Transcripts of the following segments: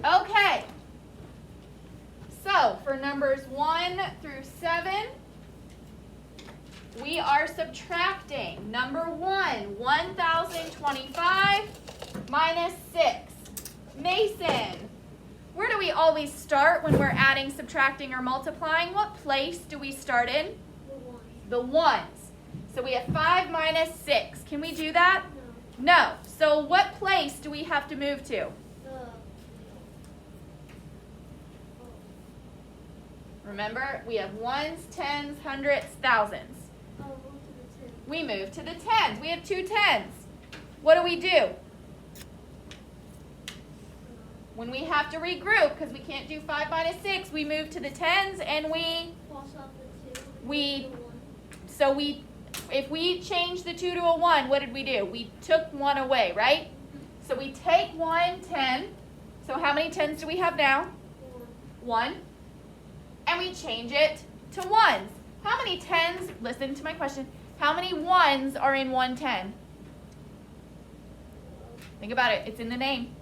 Okay. So for numbers 1 through 7, we are subtracting. Number 1, 1,025 minus 6. Mason, where do we always start when we're adding, subtracting, or multiplying? What place do we start in? The ones. So we have 5 minus 6. Can we do that? No. So what place do we have to move to? Remember, we have ones, tens, hundreds, thousands. We move to the tens. We have 2 tens. What do we do? When we have to regroup, because we can't do 5 minus 6, we move to the tens and if we change the 2 to a 1, what did we do? We took 1 away, right? So we take 1, 10. So how many tens do we have now? 1. And we change it to ones. How many tens, listen to my question, how many ones are in 110? Think about it, it's in the name.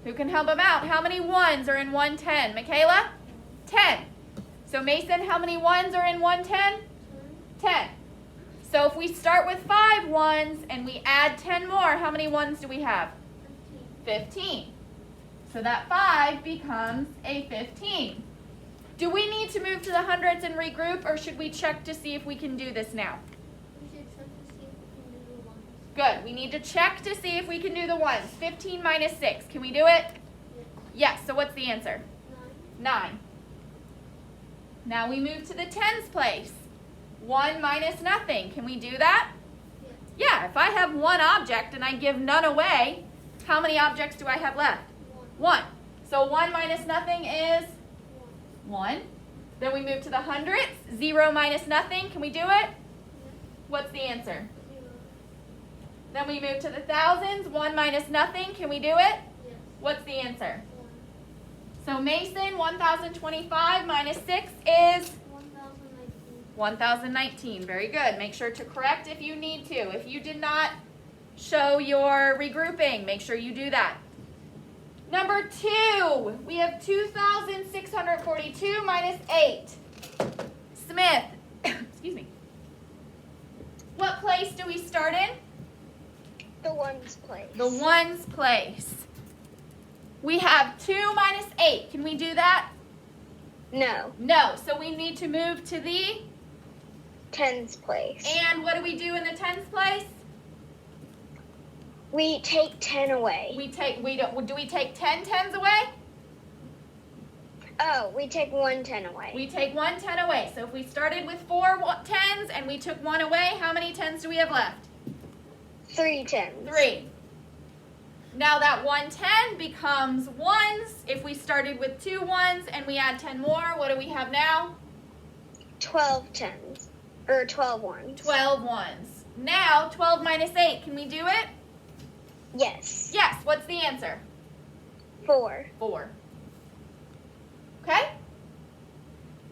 Who can help them out? How many ones are in 110? Michaela? 10. So Mason, how many ones are in 110? 10. So if we start with 5 ones and we add 10 more, how many ones do we have? 15. So that 5 becomes a 15. Do we need to move to the hundreds and regroup, or should we check to see if we can do this now? We should check to see if we can do the ones. Good. We need to check to see if we can do the ones. 15 minus 6. Can we do it? Yes. So what's the answer? 9. Now we move to the tens place. 1 minus nothing. Can we do that? Yeah. If I have one object and I give none away, how many objects do I have left? 1. So 1 minus nothing is 1. Then we move to the hundreds. 0 minus nothing. Can we do it? What's the answer? 0. Then we move to the thousands. 1 minus nothing. Can we do it? Yes. What's the answer? 1. So Mason, 1,025 minus 6 is 1,019. 1,019. Very good. Make sure to correct if you need to. If you did not show your regrouping, make sure you do that. Number 2, we have 2,642 minus 8. Smith, excuse me. What place do we start in? The ones place. The ones place. We have 2 minus 8. Can we do that? No. No. So we need to move to the Tens place. and what do we do in the tens place? We take 10 away. Do we take 10 tens away? Oh, we take 1 10 away. We take 1 10 away. So if we started with 4 tens and we took 1 away, how many tens do we have left? 3 tens. 3. Now that 110 becomes ones. If we started with 2 ones and we add 10 more, what do we have now? 12 tens. Or 12 ones. 12 ones. Now 12 minus 8. Can we do it? Yes. Yes. What's the answer? 4. 4. Okay?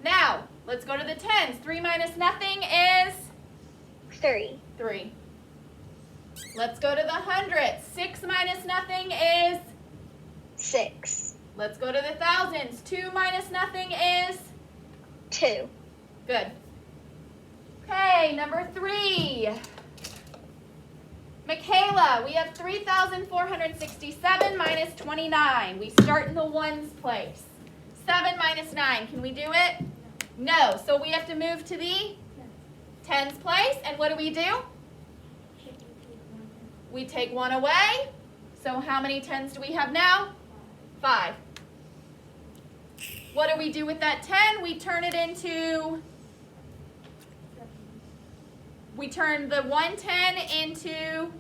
Now, let's go to the tens. 3 minus nothing is 3. 3. Let's go to the hundreds. 6 minus nothing is 6. Let's go to the thousands. 2 minus nothing is 2. good. Okay, number 3. Michaela, we have 3,467 minus 29. We start in the ones place. 7 minus 9. Can we do it? No. So we have to move to the tens place. And what do? We take 1 away. So how many tens do we have now? 5. What do we do with that 10? We turn it into... We turn the 110 into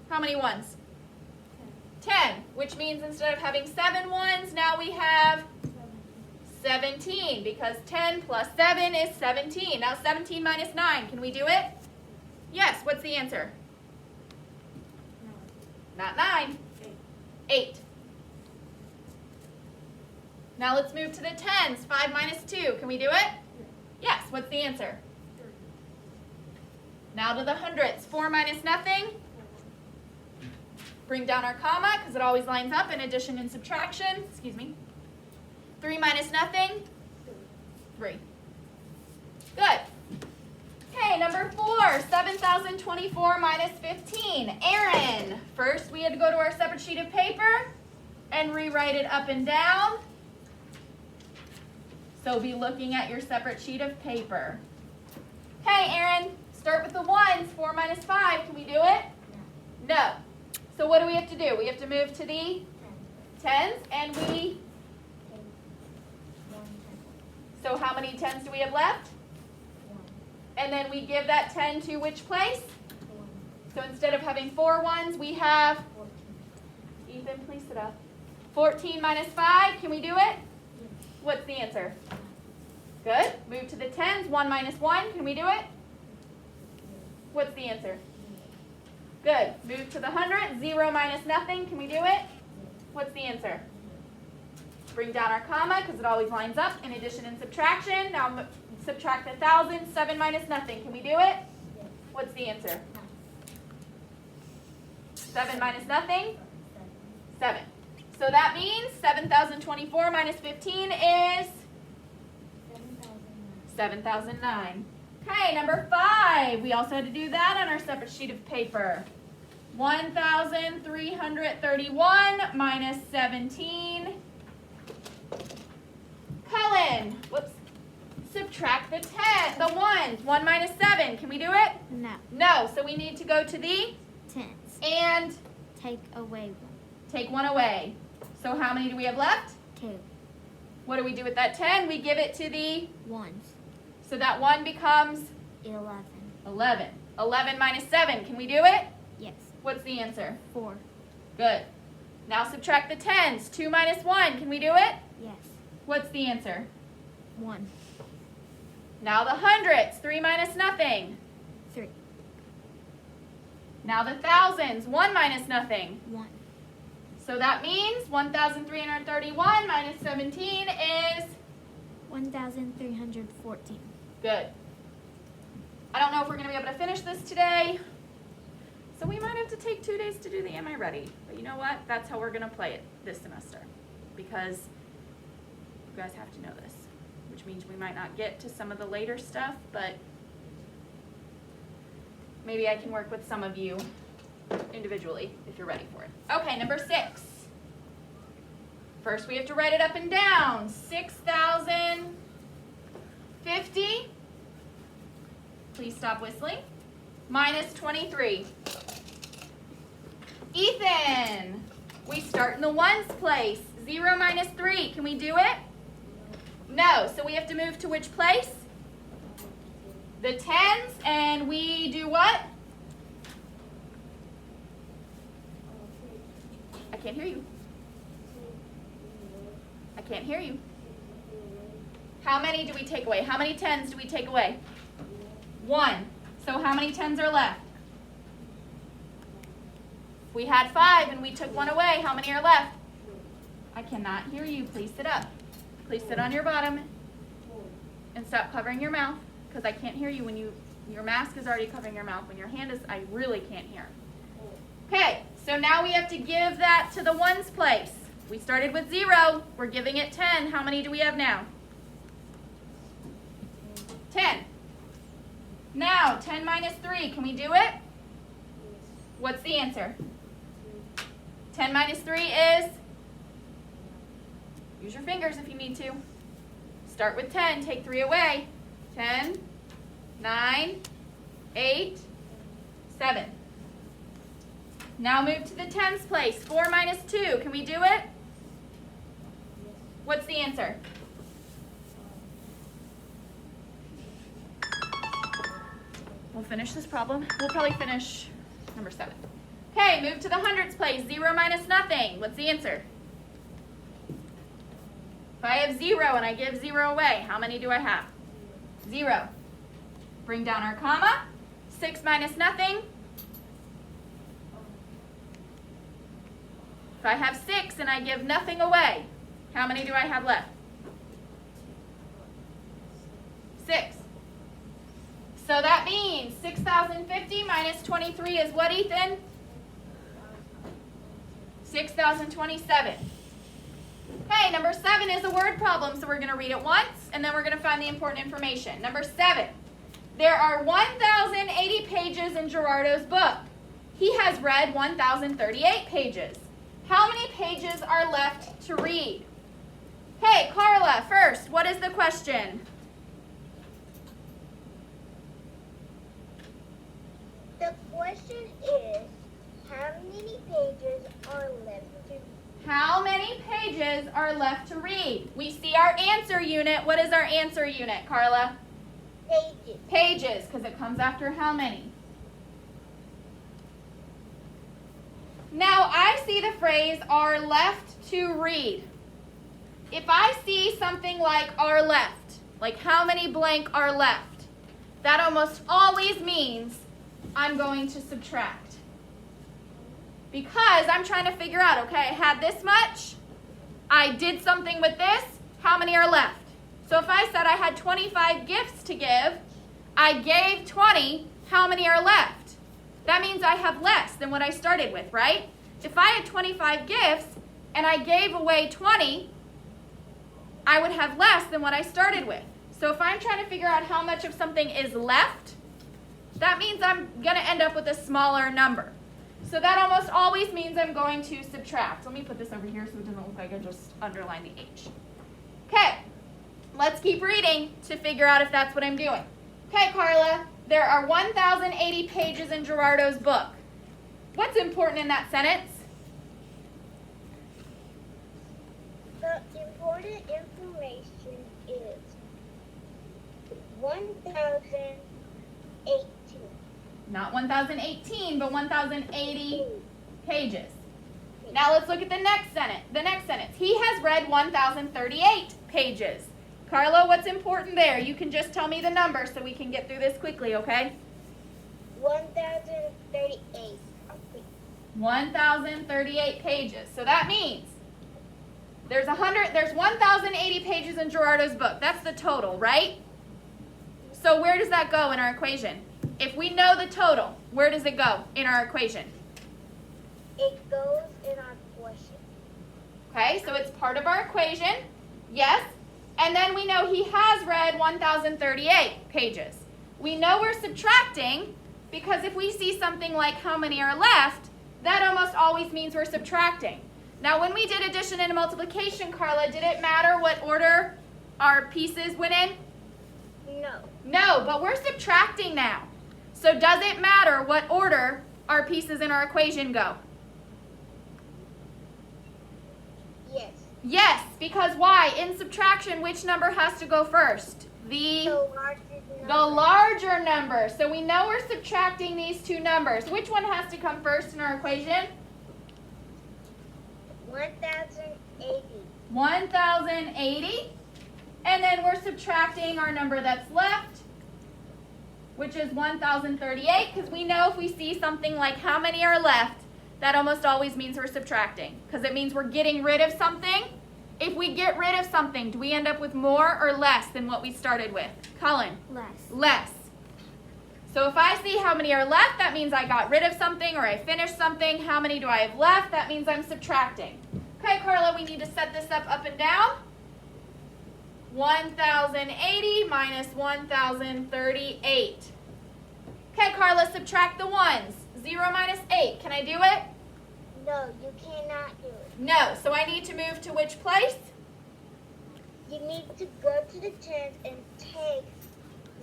how many ones? 10, which means instead of having 7 ones, now we have 17, because 10 plus 7 is 17. Now 17 minus 9, can we do it? Yes, what's the answer? Not 9. 8. Now let's move to the tens. 5 minus 2, can we do it? Yes, what's the answer? Now to the hundreds. 4 minus nothing? Bring down our comma because it always lines up in addition and subtraction. Excuse me. 3 minus nothing? 3. Good. Okay, number 4, 7,024 minus 15. Aaron, first we had to go to our separate sheet of paper and rewrite it up and down. So be looking at your separate sheet of paper. Okay, Aaron, start with the ones. 4 minus 5. Can we do it? No. So what do we have to do? We have to move to the tens, and we... So how many tens do we have left? And then we give that 10 to which place? So instead of having 4 ones, we have... Ethan, please sit up. 14 minus 5. Can we do it? What's the answer? Good. Move to the tens. 1 minus 1. Can we do it? What's the answer? Good. Move to the hundreds. 0 minus nothing. Can we do it? What's the answer? Bring down our comma because it always lines up in addition and subtraction. Now subtract 1,000. 7 minus nothing. Can we do it? What's the answer? 7 minus nothing? 7. So that means 7,024 minus 15 is 7,009. Okay, number 5. We also had to do that on our separate sheet of paper. 1,331 minus 17. Cullen, whoops. Subtract the 10, the ones. 1 minus 7. Can we do it? No. No, so we need to go to the Tens. and Take away 1. take 1 away. So how many do we have left? 2. What do we do with that 10? We give it to the, Ones. so that 1 becomes 11. 11. 11 minus 7. Can we do it? Yes. What's the answer? 4. Good. Now subtract the tens. 2 minus 1. Can we do it? Yes. What's the answer? 1. Now the hundreds. 3 minus nothing. 3. Now the thousands. 1 minus nothing. 1. So that means 1,331 minus 17 is 1,314. good. I don't know if we're going to be able to finish this today. So we might have to take 2 days to do the Am I Ready? But you know what? That's how we're going to play it this semester. Because you guys have to know this. Which means we might not get to some of the later stuff, but maybe I can work with some of you individually if you're ready for it. Okay, number 6. First we have to write it up and down. 6,050. Please stop whistling. Minus 23. Ethan, we start in the ones place. 0 minus 3. Can we do it? No. So we have to move to which place? The tens, and we do what? I can't hear you. I can't hear you. How many do we take away? How many tens do we take away? 1. So how many tens are left? We had 5 and we took 1 away. How many are left? I cannot hear you. Please sit up. Please sit on your bottom and stop covering your mouth because I can't hear you when your mask is already covering your mouth. When your hand is, I really can't hear. Okay, so now we have to give that to the ones place. We started with 0. We're giving it 10. How many do we have now? 10. Now, 10 minus 3. Can we do it? What's the answer? 10 minus 3 is? Use your fingers if you need to. Start with 10. Take 3 away. 10, 9, 8, 7. Now move to the tens place. 4 minus 2. Can we do it? What's the answer? We'll finish this problem. We'll probably finish number 7. Okay, move to the hundreds place. 0 minus nothing. What's the answer? If I have 0 and I give 0 away, how many do I have? 0. Bring down our comma. 6 minus nothing. If I have 6 and I give nothing away, how many do I have left? 6. So that means 6,050 minus 23 is what, Ethan? 6,027. Okay, number 7 is a word problem, so we're going to read it once, and then we're going to find the important information. Number 7, there are 1,080 pages in Gerardo's book. He has read 1,038 pages. How many pages are left to read? Okay, Carla, first, what is the question? The question is, how many pages are left to read? How many pages are left to read? We see our answer unit. What is our answer unit, Carla? Pages. Pages, because it comes after how many? Now, I see the phrase are left to read. If I see something like are left, like how many blank are left, that almost always means I'm going to subtract. Because I'm trying to figure out, okay, I had this much, I did something with this, how many are left? So if I said I had 25 gifts to give, I gave 20, how many are left? That means I have less than what I started with, right? If I had 25 gifts and I gave away 20, I would have less than what I started with. So if I'm trying to figure out how much of something is left, that means I'm going to end up with a smaller number. So that almost always means I'm going to subtract. Let me put this over here so it doesn't look like I just underlined the H. Okay, let's keep reading to figure out if that's what I'm doing. Okay, Carla, there are 1,080 pages in Gerardo's book. What's important in that sentence? The important information is 1,018. Not 1,018, but 1,080 pages. Now let's look at the next sentence. He has read 1,038 pages. Carla, what's important there? You can just tell me the number so we can get through this quickly, okay? 1,038. 1,038 pages. So that means there's 1,080 pages in Gerardo's book. That's the total, right? So where does that go in our equation? If we know the total, where does it go in our equation? It goes in our question. Okay, so it's part of our equation. Yes. And then we know he has read 1,038 pages. We know we're subtracting because if we see something like how many are left, that almost always means we're subtracting. Now, when we did addition and multiplication, Carla, did it matter what order our pieces went in? No. No, but we're subtracting now. So does it matter what order our pieces in our equation go? Yes. Yes, because why? In subtraction, which number has to go first? The larger number. So we know we're subtracting these two numbers. Which one has to come first in our equation? 1,080. 1,080. And then we're subtracting our number that's left, which is 1,038, because we know if we see something like how many are left, that almost always means we're subtracting, because it means we're getting rid of something. If we get rid of something, do we end up with more or less than what we started with? Cullen? Less. Less. So if I see how many are left, that means I got rid of something or I finished something. How many do I have left? That means I'm subtracting. Okay, Carla, we need to set this up and down. 1,080 minus 1,038. Okay, Carla, subtract the ones. 0 minus 8. Can I do it? No, you cannot do it. No. So I need to move to which place? You need to go to the tens and take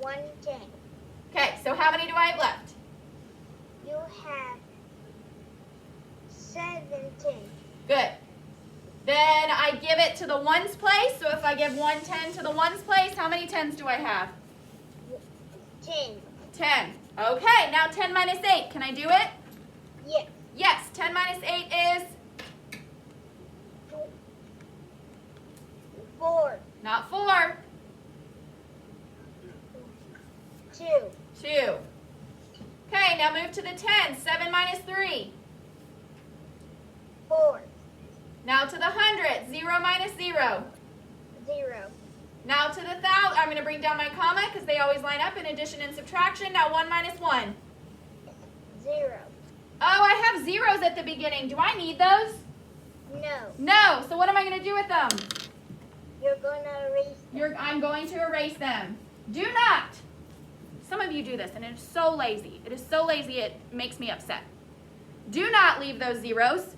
110. Okay, so how many do I have left? You have 17. Good. Then I give it to the ones place. So if I give 110 to the ones place, how many tens do I have? 10. 10. Okay, now 10 minus 8. Can I do it? Yes. Yes, 10 minus 8 is? 4. Not 4. 2. 2. Okay, now move to the 10. 7 minus 3. 4. Now to the 100. 0 minus 0. 0. Now to the 1,000. I'm going to bring down my comma because they always line up in addition and subtraction. Now 1 minus 1. 0. Oh, I have zeros at the beginning. Do I need those? No. No. So what am I going to do with them? You're gonna erase them. I'm going to erase them. Do not. Some of you do this, and it is so lazy. It is so lazy it makes me upset. Do not leave those zeros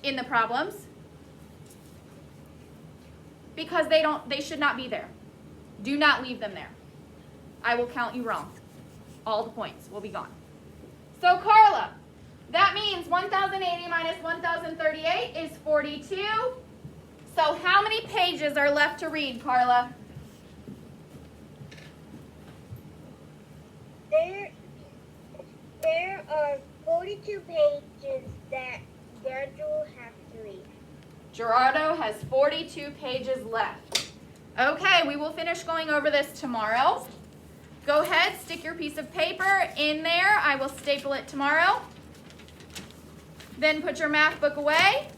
in the problems because they should not be there. Do not leave them there. I will count you wrong. All the points will be gone. So Carla, that means 1,080 minus 1,038 is 42. So how many pages are left to read, Carla? There are 42 pages that Gerardo has to read. Gerardo has 42 pages left. Okay, we will finish going over this tomorrow. Go ahead, stick your piece of paper in there. I will staple it tomorrow. Then put your math book away.